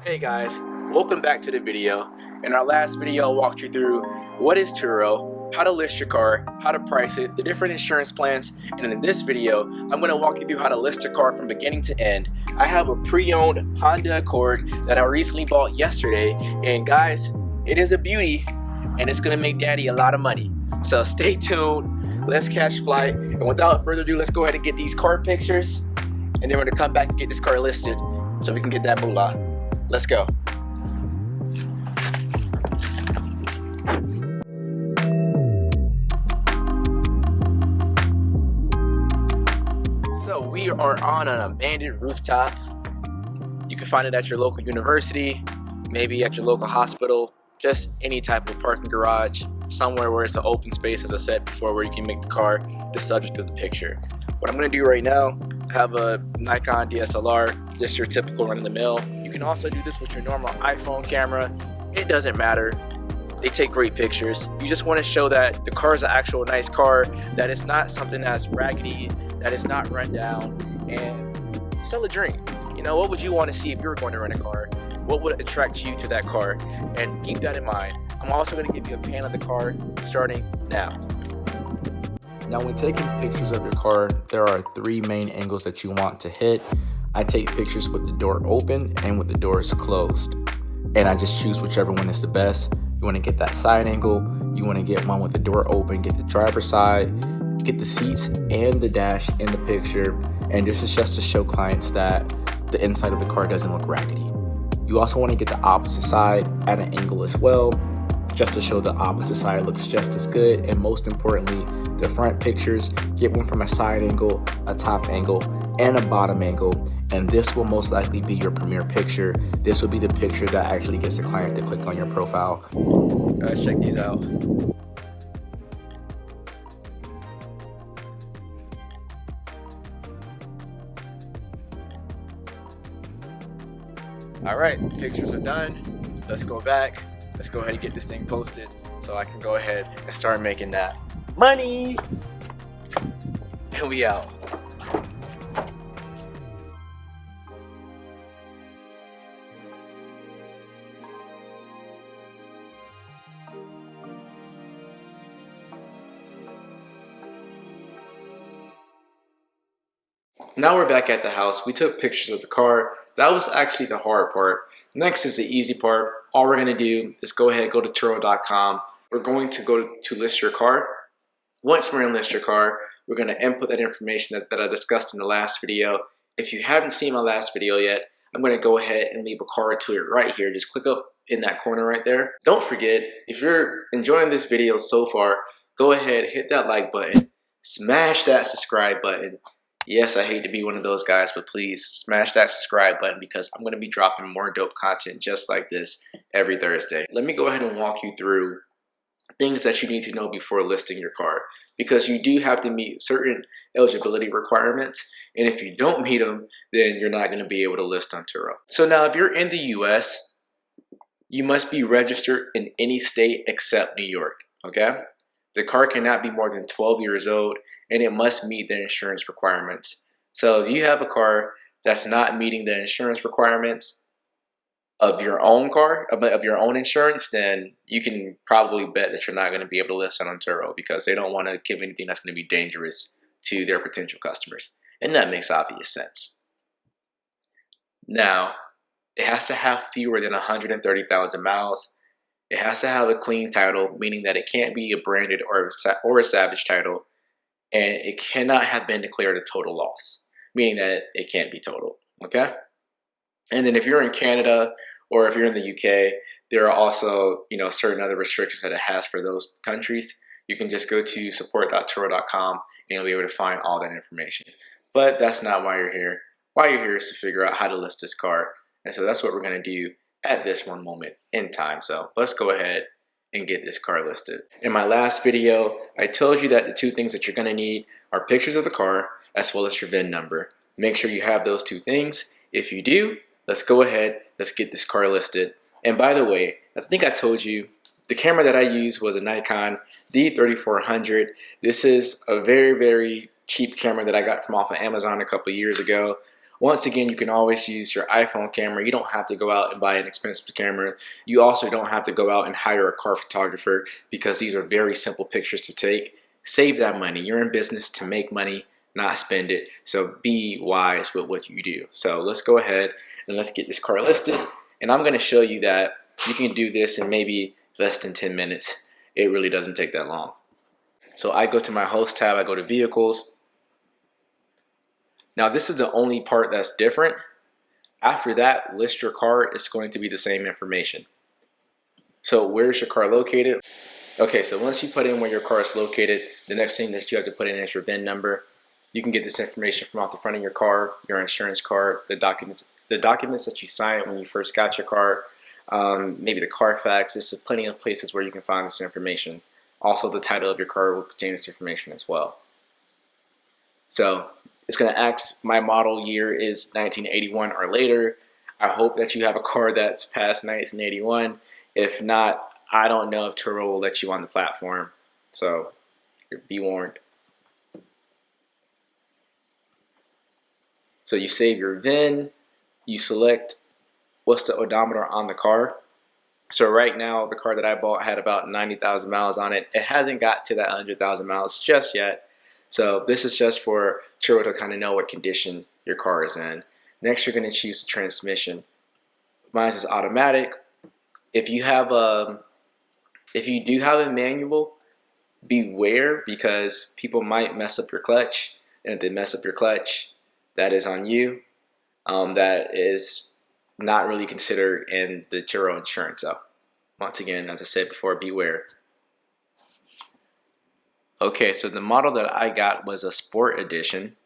Hey guys, welcome back to the video. In our last video, I walked you through what is Turo, how to list your car, how to price it, the different insurance plans, and in this video, I'm going to walk you through how to list your car from beginning to end. I have a pre-owned Honda Accord that I recently bought yesterday, and guys, it is a beauty, and it's going to make daddy a lot of money. So stay tuned, let's catch flight, and without further ado, let's go ahead and get these car pictures, and then we're going to come back and get this car listed so we can get that moolah. Let's go. So we are on an abandoned rooftop. You can find it at your local university, maybe at your local hospital, just any type of parking garage, somewhere where it's an open space, as I said before, where you can make the car the subject of the picture. What I'm gonna do right now, I have a Nikon DSLR, just your typical run-of-the-mill. You can also do this with your normal iPhone camera. It doesn't matter. They take great pictures. You just want to show that the car is an actual nice car, that it's not something that's raggedy, that it's not run down, and sell a dream. You know, what would you want to see if you were going to rent a car? What would attract you to that car? And keep that in mind. I'm also going to give you a pan of the car starting now. Now, when taking pictures of your car, there are three main angles that you want to hit. I take pictures with the door open and with the doors closed, and I just choose whichever one is the best. You want to get that side angle, you want to get one with the door open, get the driver's side, get the seats and the dash in the picture, and this is just to show clients that the inside of the car doesn't look raggedy. You also want to get the opposite side at an angle as well, just to show the opposite side looks just as good. And most importantly, the front pictures, get one from a side angle, a top angle, and a bottom angle. And this will most likely be your premiere picture. This will be the picture that actually gets the client to click on your profile. Guys, check these out. All right, pictures are done. Let's go back. Let's go ahead and get this thing posted so I can go ahead and start making that money. And we out. Now we're back at the house. We took pictures of the car. That was actually the hard part. Next is the easy part. All we're gonna do is go ahead, go to Turo.com. We're going to go to list your car. Once we're in list your car, we're gonna input that information that I discussed in the last video. If you haven't seen my last video yet, I'm gonna go ahead and leave a card to it right here. Just click up in that corner right there. Don't forget, if you're enjoying this video so far, go ahead, hit that like button, smash that subscribe button. Yes, I hate to be one of those guys, but please smash that subscribe button because I'm going to be dropping more dope content just like this every Thursday. Let me go ahead and walk you through things that you need to know before listing your car, because you do have to meet certain eligibility requirements, and if you don't meet them, then you're not going to be able to list on Turo. So now, if you're in the US, you must be registered in any state except New York, okay? The car cannot be more than 12 years old, and it must meet the insurance requirements. So if you have a car that's not meeting the insurance requirements of your own car, of your own insurance, then you can probably bet that you're not going to be able to list it on Turo, because they don't want to give anything that's going to be dangerous to their potential customers. And that makes obvious sense. Now, it has to have fewer than 130,000 miles. It has to have a clean title, meaning that it can't be a branded or a salvage title. And it cannot have been declared a total loss, meaning that it can't be totaled, okay? And then if you're in Canada or if you're in the UK, there are also, certain other restrictions that it has for those countries. You can just go to support.turo.com and you'll be able to find all that information. But that's not why you're here. Why you're here is to figure out how to list this car. And so that's what we're gonna do at this one moment in time. So let's go ahead and get this car listed. In my last video, I told you that the two things that you're gonna need are pictures of the car as well as your VIN number. Make sure you have those two things. If you do, let's go ahead, let's get this car listed. And by the way, I think I told you, the camera that I used was a Nikon D3400. This is a very, very cheap camera that I got from off of Amazon a couple years ago. Once again, you can always use your iPhone camera. You don't have to go out and buy an expensive camera. You also don't have to go out and hire a car photographer because these are very simple pictures to take. Save that money. You're in business to make money, not spend it. So be wise with what you do. So let's go ahead and let's get this car listed. And I'm going to show you that you can do this in maybe less than 10 minutes. It really doesn't take that long. So I go to my host tab, I go to vehicles. Now this is the only part that's different. After that, list your car is going to be the same information. So where's your car located? Okay, so once you put in where your car is located, the next thing that you have to put in is your VIN number. You can get this information from out the front of your car, your insurance card, the documents that you signed when you first got your car, maybe the Carfax. There's plenty of places where you can find this information. Also, the title of your car will contain this information as well. So it's going to ask my model year is 1981 or later. I hope that you have a car that's past 1981. If not, I don't know if Turo will let you on the platform. So be warned. So you save your VIN, you select what's the odometer on the car. So right now, the car that I bought had about 90,000 miles on it. It hasn't got to that 100,000 miles just yet. So this is just for Turo to kind of know what condition your car is in. Next, you're going to choose the transmission. Mine is automatic. If you do have a manual, beware because people might mess up your clutch. And if they mess up your clutch, that is on you. That is not really considered in the Turo insurance. So once again, as I said before, beware. Okay, so the model that I got was a Sport Edition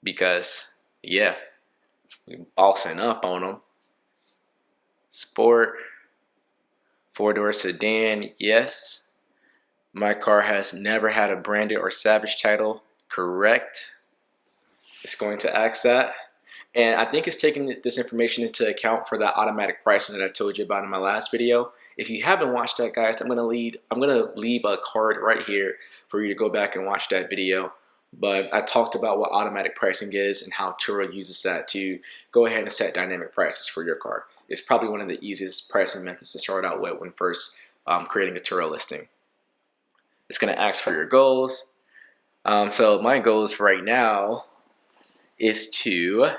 because, yeah, we bossing up on them. Sport, 4-door sedan, yes. My car has never had a branded or salvage title, correct. It's going to ask that. And I think it's taking this information into account for that automatic pricing that I told you about in my last video. If you haven't watched that, guys, I'm gonna leave a card right here for you to go back and watch that video. But I talked about what automatic pricing is and how Turo uses that to go ahead and set dynamic prices for your car. It's probably one of the easiest pricing methods to start out with when first creating a Turo listing. It's gonna ask for your goals. So my goals right now is to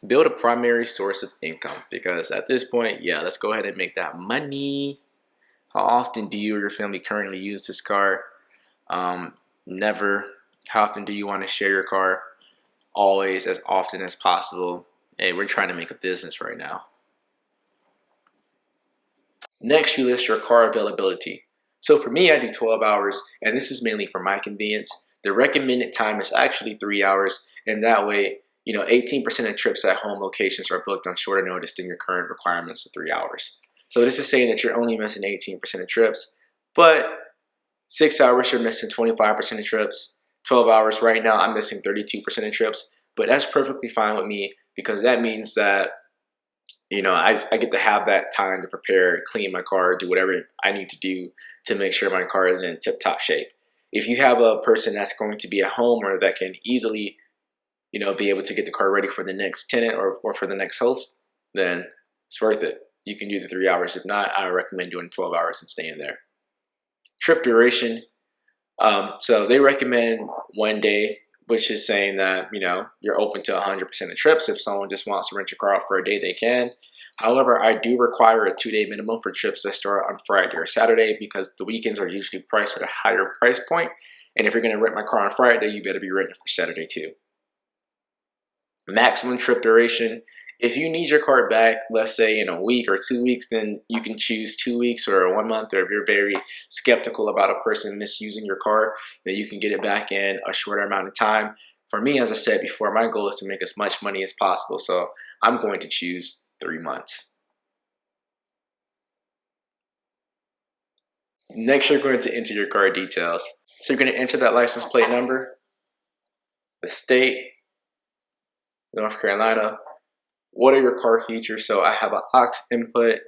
build a primary source of income because at this point, yeah, let's go ahead and make that money. How often do you or your family currently use this car? Never. How often do you want to share your car? Always, as often as possible. Hey, we're trying to make a business right now. Next, you list your car availability. So for me, I do 12 hours, and this is mainly for my convenience. The recommended time is actually 3 hours, and that way, 18% of trips at home locations are booked on shorter notice than your current requirements of 3 hours. So this is saying that you're only missing 18% of trips, but 6 hours, you're missing 25% of trips. 12 hours, right now, I'm missing 32% of trips, but that's perfectly fine with me because that means that, I get to have that time to prepare, clean my car, do whatever I need to do to make sure my car is in tip-top shape. If you have a person that's going to be at home or that can easily be able to get the car ready for the next tenant or for the next host, then it's worth it. You can do the 3 hours. If not, I recommend doing 12 hours and staying there. Trip duration. So they recommend 1 day, which is saying that, you're open to 100% of trips. If someone just wants to rent your car out for a day, they can. However, I do require a 2-day minimum for trips that start on Friday or Saturday because the weekends are usually priced at a higher price point. And if you're going to rent my car on Friday, you better be renting it for Saturday too. Maximum trip duration. If you need your car back, let's say in a week or 2 weeks, then you can choose 2 weeks or 1 month. Or if you're very skeptical about a person misusing your car, then you can get it back in a shorter amount of time. For me, as I said before, my goal is to make as much money as possible. So I'm going to choose 3 months. Next, you're going to enter your car details. So you're going to enter that license plate number, the state, North Carolina. What are your car features? So I have an aux input.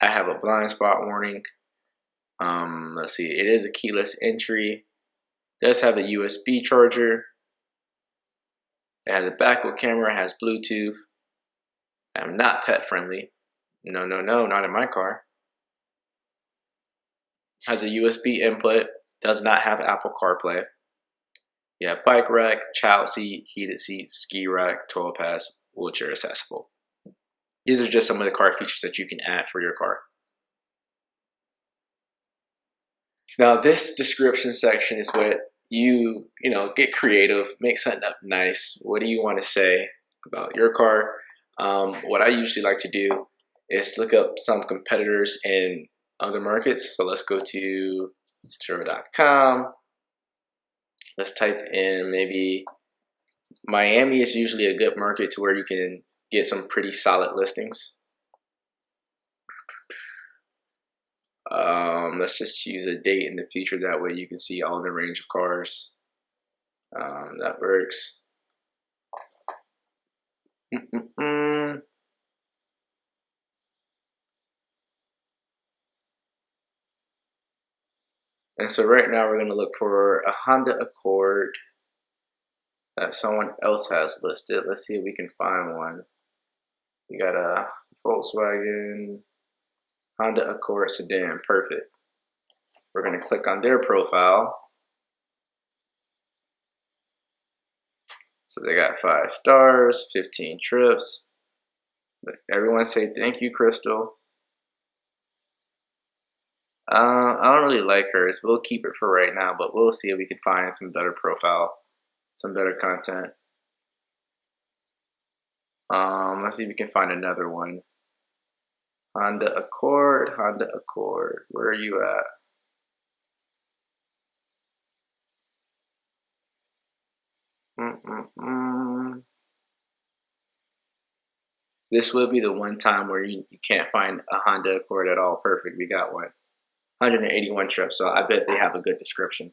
I have a blind spot warning. Let's see. It is a keyless entry. It does have a USB charger. It has a backward camera, it has Bluetooth. I'm not pet friendly. No, no, no, not in my car. Has a USB input, does not have Apple CarPlay. You have bike rack, child seat, heated seat, ski rack, toilet pass, wheelchair accessible. These are just some of the car features that you can add for your car. Now this description section is what you get creative, make something up nice. What do you want to say about your car? What I usually like to do is look up some competitors in other markets. So let's go to Turo.com. Let's type in maybe Miami is usually a good market to where you can get some pretty solid listings. Let's just choose a date in the future. That way you can see all the range of cars. That works. And so right now we're going to look for a Honda Accord that someone else has listed. Let's see if we can find one. You got a Volkswagen Honda Accord sedan. Perfect. We're going to click on their profile. So they got 5 stars, 15 trips. But everyone say thank you, Crystal. I don't really like hers. We'll keep it for right now, but we'll see if we can find some better profile, some better content. Let's see if we can find another one. Honda Accord, Honda Accord. Where are you at? This will be the one time where you can't find a Honda Accord at all. Perfect, we got one. 181 trips, so I bet they have a good description.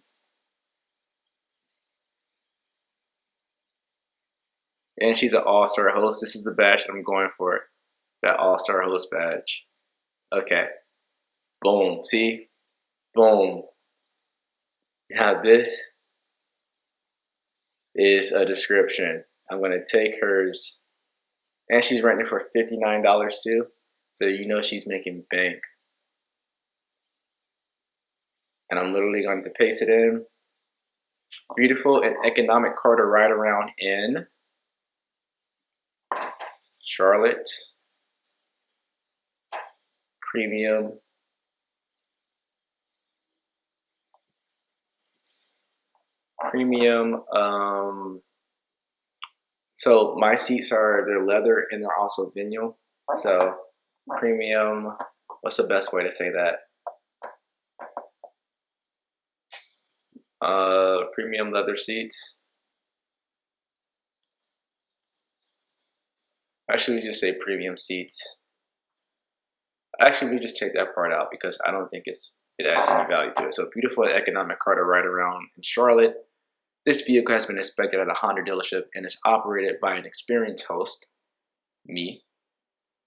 And she's an all-star host. This is the badge that I'm going for. That all-star host badge. Okay. Boom. See? Boom. Now this is a description. I'm going to take hers. And she's renting it for $59 too. So you know she's making bank. And I'm literally going to paste it in. Beautiful and economic car to ride around in Charlotte. Premium. So my seats they're leather and they're also vinyl. So premium, what's the best way to say that? Premium leather seats. Actually, we just say premium seats. Actually, we just take that part out because I don't think it adds any value to it. So beautiful and economic car to ride around in Charlotte. This vehicle has been inspected at a Honda dealership and is operated by an experienced host, me.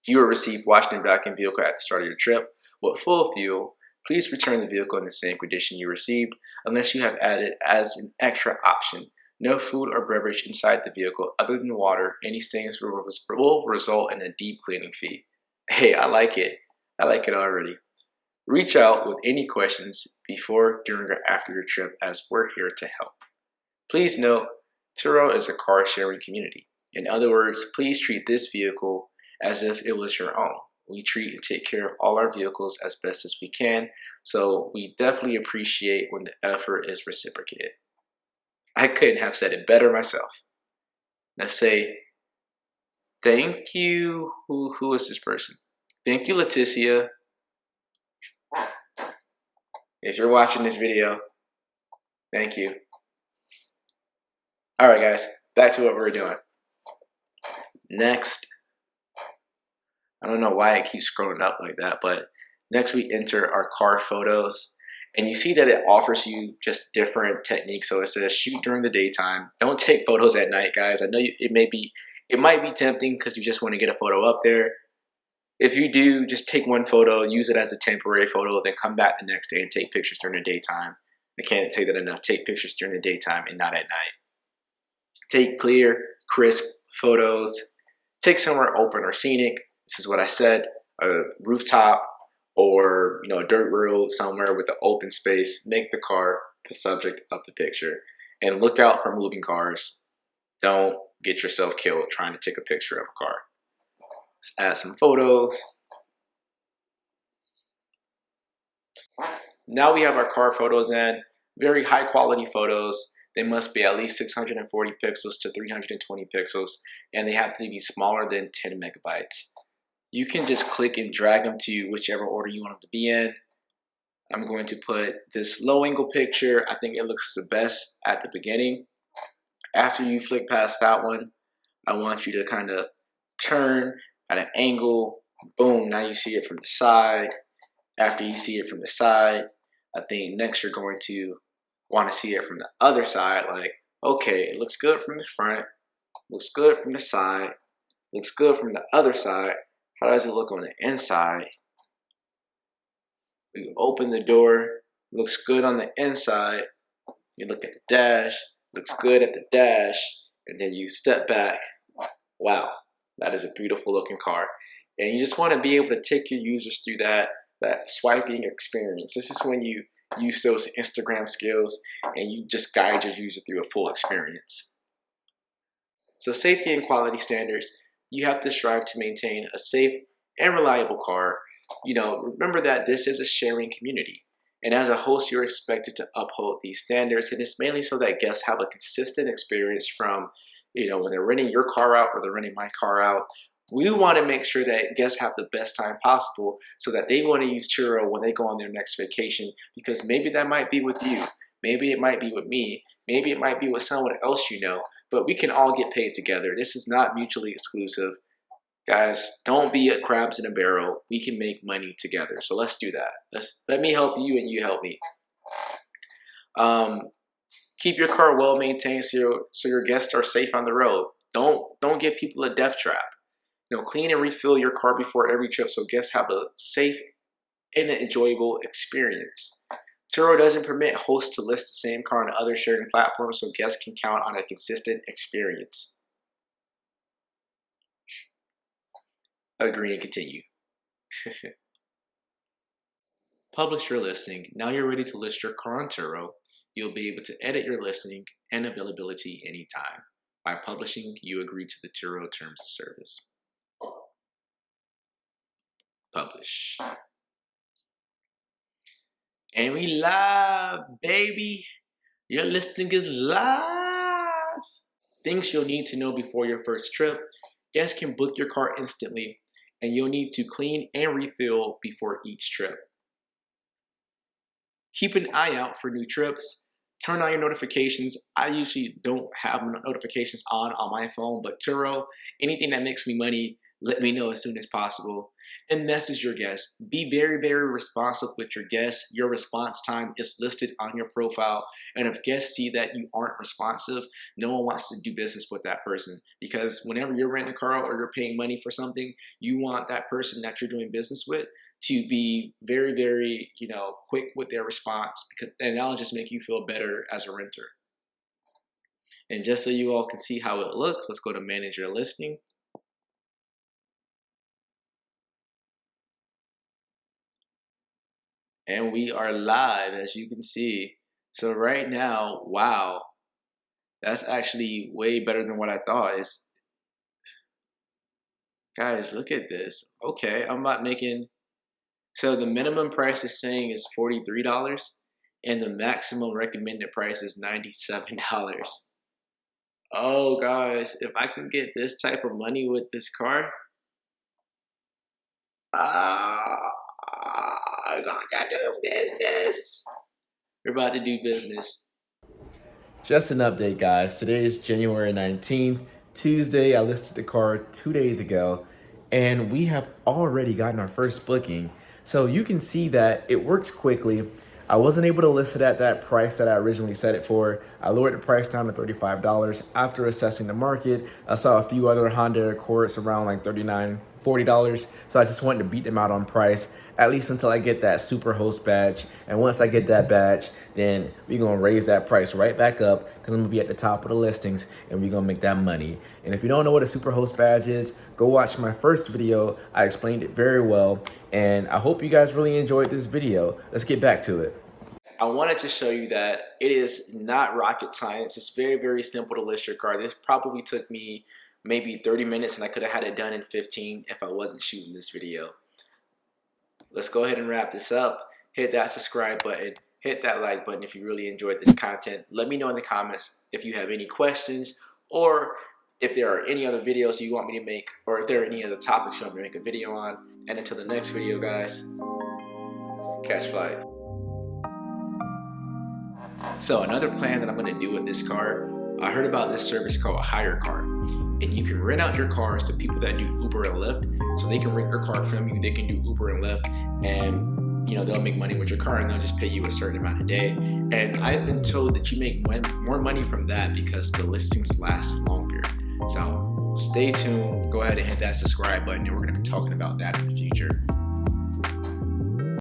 If you will receive washed and vacuumed vehicle at the start of your trip with full fuel, please return the vehicle in the same condition you received unless you have added as an extra option no food or beverage inside the vehicle other than water. Any stains will result in a deep cleaning fee. Hey, I like it. I like it already. Reach out with any questions before, during, or after your trip as we're here to help. Please note, Turo is a car sharing community. In other words, please treat this vehicle as if it was your own. We treat and take care of all our vehicles as best as we can, so we definitely appreciate when the effort is reciprocated. I couldn't have said it better myself. Let's say, thank you, who is this person? Thank you, Leticia. If you're watching this video, thank you. All right, guys, back to what we're doing. Next, I don't know why it keeps scrolling up like that, but next we enter our car photos. And you see that it offers you just different techniques. So it says shoot during the daytime. Don't take photos at night, guys. I know it might be tempting because you just want to get a photo up there. If you do, just take one photo, use it as a temporary photo, then come back the next day and take pictures during the daytime. I can't say that enough. Take pictures during the daytime and not at night. Take clear, crisp photos. Take somewhere open or scenic. This is what I said, a rooftop or a dirt road somewhere with an open space. Make the car the subject of the picture. And look out for moving cars. Don't get yourself killed trying to take a picture of a car. Let's add some photos. Now we have our car photos in. Very high quality photos. They must be at least 640 pixels to 320 pixels, and they have to be smaller than 10 megabytes. You can just click and drag them to whichever order you want them to be in. I'm going to put this low angle picture. I think it looks the best at the beginning. After you flick past that one, I want you to kind of turn at an angle. Boom, now you see it from the side. After you see it from the side, I think next you're going to want to see it from the other side. Like, okay, it looks good from the front, looks good from the side, looks good from the other side. How does it look on the inside? You open the door, looks good on the inside. You look at the dash, looks good at the dash, and then you step back. Wow, that is a beautiful looking car. And you just want to be able to take your users through that swiping experience. This is when you use those Instagram skills and you just guide your user through a full experience. So safety and quality standards, you have to strive to maintain a safe and reliable car. Remember that this is a sharing community. And as a host, you're expected to uphold these standards. And it's mainly so that guests have a consistent experience from, when they're renting your car out or they're renting my car out. We want to make sure that guests have the best time possible so that they want to use Turo when they go on their next vacation, because maybe that might be with you. Maybe it might be with me. Maybe it might be with someone else but we can all get paid together. This is not mutually exclusive. Guys, don't be a crabs in a barrel. We can make money together. So let's do that. Let me help you and you help me. Keep your car well maintained so your guests are safe on the road. Don't give people a death trap. Clean and refill your car before every trip so guests have a safe and an enjoyable experience. Turo doesn't permit hosts to list the same car on other sharing platforms so guests can count on a consistent experience. Agree and continue. Publish your listing. Now you're ready to list your car on Turo. You'll be able to edit your listing and availability anytime. By publishing, you agree to the Turo terms of service. Publish. And we live, baby. Your listing is live. Things you'll need to know before your first trip. Guests can book your car instantly, and you'll need to clean and refill before each trip. Keep an eye out for new trips. Turn on your notifications. I usually don't have notifications on my phone, but Turo, anything that makes me money, let me know as soon as possible. And message your guests. Be very, very responsive with your guests. Your response time is listed on your profile. And if guests see that you aren't responsive, no one wants to do business with that person. Because whenever you're renting a car or you're paying money for something, you want that person that you're doing business with to be very, very, quick with their response, and that'll just make you feel better as a renter. And just so you all can see how it looks, let's go to manage your listing. And we are live, as you can see. So right now, wow, that's actually way better than what I thought. Guys, look at this. Okay, I'm not making. So the minimum price is saying is $43, and the maximum recommended price is $97. Oh, guys, if I can get this type of money with this car, I gotta do business. We're about to do business. Just an update, guys. Today is January 19th, Tuesday. I listed the car 2 days ago, and we have already gotten our first booking. So you can see that it works quickly. I wasn't able to list it at that price that I originally set it for. I lowered the price down to $35. After assessing the market, I saw a few other Honda Accords around like $39, $40. So I just wanted to beat them out on price, at least until I get that super host badge. And once I get that badge, then we're gonna raise that price right back up, because I'm gonna be at the top of the listings and we're gonna make that money. And if you don't know what a super host badge is, go watch my first video. I explained it very well, and I hope you guys really enjoyed this video. Let's get back to it. I wanted to show you that it is not rocket science. It's very, very simple to list your car. This probably took me maybe 30 minutes, and I could have had it done in 15 if I wasn't shooting this video. Let's go ahead and wrap this up. Hit that subscribe button, hit that like button if you really enjoyed this content. Let me know in the comments if you have any questions, or if there are any other videos you want me to make, or if there are any other topics you want me to make a video on. And until the next video, guys, catch flight. So another plan that I'm going to do with this car, I heard about this service called Hire Car, and you can rent out your cars to people that do Uber and Lyft. So they can rent your car from you, they can do Uber and Lyft, and they'll make money with your car, and they'll just pay you a certain amount a day. And I've been told that you make more money from that because the listings last longer. So stay tuned, go ahead and hit that subscribe button, and we're going to be talking about that in the future.